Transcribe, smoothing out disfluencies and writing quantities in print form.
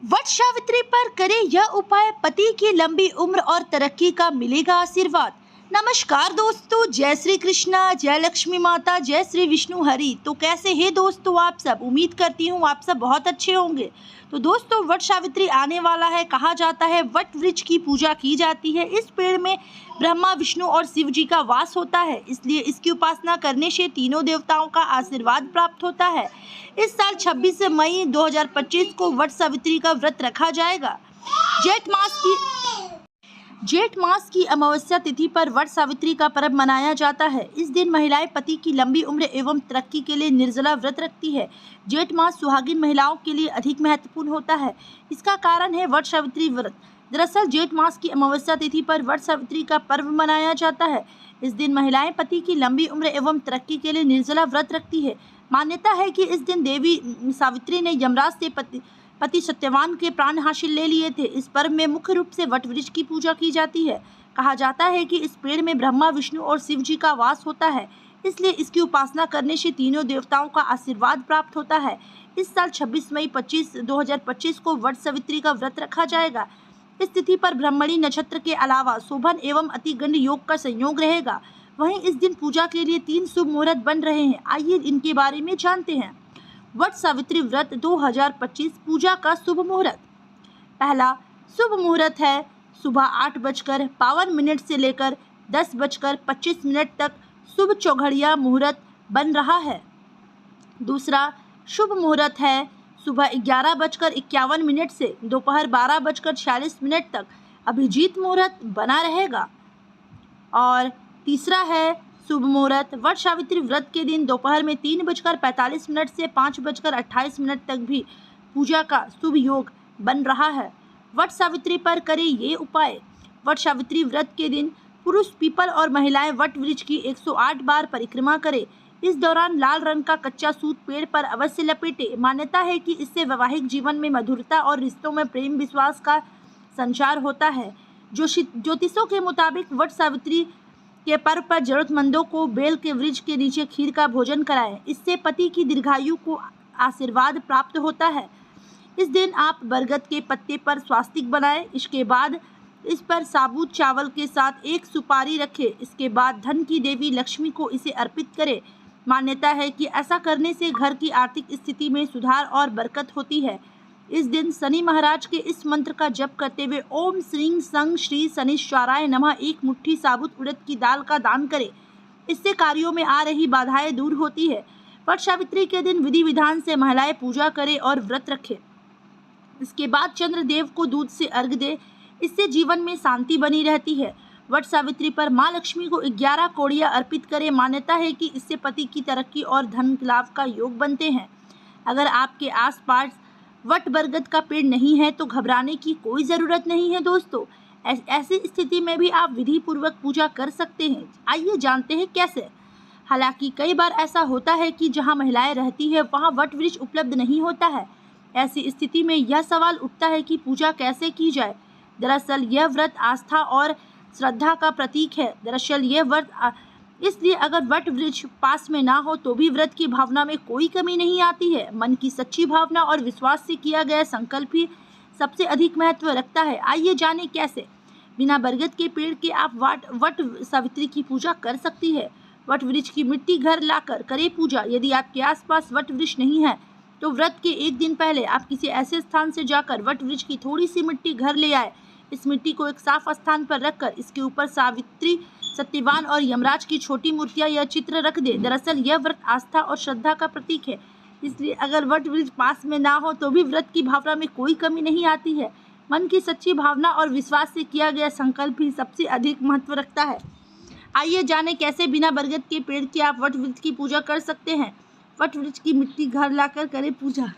वट सावित्री पर करें यह उपाय, पति की लंबी उम्र और तरक्की का मिलेगा आशीर्वाद। नमस्कार दोस्तों, जय श्री कृष्णा, जय लक्ष्मी माता, जय श्री विष्णु हरि। तो कैसे हैं दोस्तों आप सब? उम्मीद करती हूँ आप सब बहुत अच्छे होंगे। तो दोस्तों, वट सावित्री आने वाला है। कहा जाता है वट वृक्ष की पूजा की जाती है। इस पेड़ में ब्रह्मा, विष्णु और शिव जी का वास होता है, इसलिए इसकी उपासना करने से तीनों देवताओं का आशीर्वाद प्राप्त होता है। इस साल 26 मई 2025 को वट सावित्री का व्रत रखा जाएगा। जेठ मास की अमावस्या तिथि पर वट सावित्री का पर्व मनाया जाता है। इस दिन महिलाएं पति की लंबी उम्र एवं तरक्की के लिए निर्जला व्रत रखती है। जेठ मास सुहागिन महिलाओं के लिए अधिक महत्वपूर्ण होता है। इसका कारण है वट सावित्री व्रत। दरअसल जेठ मास की अमावस्या तिथि पर वट सावित्री का पर्व मनाया जाता है। इस दिन महिलाएं पति की लंबी उम्र एवं तरक्की के लिए निर्जला व्रत रखती है। मान्यता है कि इस दिन देवी सावित्री ने यमराज से पति सत्यवान के प्राण हासिल ले लिए थे। इस पर्व में मुख्य रूप से वट वृक्ष की पूजा की जाती है। कहा जाता है कि इस पेड़ में ब्रह्मा, विष्णु और शिव जी का वास होता है, इसलिए इसकी उपासना करने से तीनों देवताओं का आशीर्वाद प्राप्त होता है। इस साल 26 मई 2025 को वट सावित्री का व्रत रखा जाएगा। इस तिथि पर ब्रह्मणी नक्षत्र के अलावा शोभन एवं अतिगंड योग का संयोग रहेगा। वहीं इस दिन पूजा के लिए 3 शुभ मुहूर्त बन रहे हैं। आइए इनके बारे में जानते हैं। वट सावित्री व्रत 2025 पूजा का शुभ मुहूर्त। पहला शुभ मुहूर्त है सुबह 8:52 से लेकर 10:25 तक शुभ चौघड़िया मुहूर्त बन रहा है। दूसरा शुभ मुहूर्त है सुबह 11:51 से दोपहर 12:46 तक अभिजीत मुहूर्त बना रहेगा। और तीसरा है शुभ मुहूर्त वट सावित्री व्रत के दिन दोपहर में 3:45 से 5:28 तक भी पूजा का शुभ योग बन रहा है। वट सावित्री पर करें ये उपाय। वट सावित्री व्रत के दिन पुरुष पीपल और महिलाएं वट वृक्ष की 108 बार परिक्रमा करें। इस दौरान लाल रंग का कच्चा सूत पेड़ पर अवश्य लपेटे। मान्यता है कि इससे वैवाहिक जीवन में मधुरता और रिश्तों में प्रेम विश्वास का संचार होता है। ज्योतिषों के मुताबिक वट सावित्री के पर्व पर जरूरतमंदों को बेल के वृक्ष के नीचे खीर का भोजन कराएं। इससे पति की दीर्घायु को आशीर्वाद प्राप्त होता है। इस दिन आप बरगद के पत्ते पर स्वास्तिक बनाएं। इसके बाद इस पर साबुत चावल के साथ एक सुपारी रखें। इसके बाद धन की देवी लक्ष्मी को इसे अर्पित करें। मान्यता है कि ऐसा करने से घर की आर्थिक स्थिति में सुधार और बरकत होती है। इस दिन शनि महाराज के इस मंत्र का जप करते हुए ओम श्रीं सं श्री शनिश्चराय नमः 1 मुट्ठी साबुत उड़द की दाल का दान करें। इससे कार्यों में आ रही बाधाएं दूर होती है। वट सावित्री के दिन विधि विधान से महिलाएं पूजा करें और व्रत रखें। इसके बाद चंद्रदेव को दूध से अर्घ्य दें। इससे जीवन में शांति बनी रहती है। वट सावित्री पर माँ लक्ष्मी को 11 कौड़ियाँ अर्पित करें। मान्यता है कि इससे पति की तरक्की और धन लाभ का योग बनते हैं। अगर आपके आसपास वट बरगद का पेड़ नहीं है तो घबराने की कोई ज़रूरत नहीं है दोस्तों। ऐसी स्थिति में भी आप विधि पूर्वक पूजा कर सकते हैं। आइए जानते हैं कैसे। हालांकि कई बार ऐसा होता है कि जहां महिलाएं रहती है वहां वट वृक्ष उपलब्ध नहीं होता है। ऐसी स्थिति में यह सवाल उठता है कि पूजा कैसे की जाए। दरअसल यह व्रत आस्था और श्रद्धा का प्रतीक है। इसलिए अगर वट वृक्ष पास में ना हो तो भी व्रत की भावना में कोई कमी नहीं आती है। मन की सच्ची भावना और विश्वास से किया गया संकल्प ही सबसे अधिक महत्व रखता है। आइए जानें कैसे। बिना बरगद के पेड़ के आप वट सावित्री की पूजा कर सकती है। वट वृक्ष की मिट्टी घर लाकर करें पूजा। यदि आपके आसपास वट वृक्ष नहीं है तो व्रत के एक दिन पहले आप किसी ऐसे स्थान से जाकर वट वृक्ष की थोड़ी सी मिट्टी घर ले आए। इस मिट्टी को एक साफ स्थान पर रखकर इसके ऊपर सावित्री, सत्यवान और यमराज की छोटी मूर्तियां या चित्र रख दे। दरअसल यह व्रत आस्था और श्रद्धा का प्रतीक है, इसलिए अगर वट वृक्ष पास में ना हो तो भी व्रत की भावना में कोई कमी नहीं आती है। मन की सच्ची भावना और विश्वास से किया गया संकल्प ही सबसे अधिक महत्व रखता है। आइए जाने कैसे बिना बरगद के पेड़ की आप वट वृक्ष की पूजा कर सकते हैं। वट वृक्ष की मिट्टी घर लाकर करें पूजा।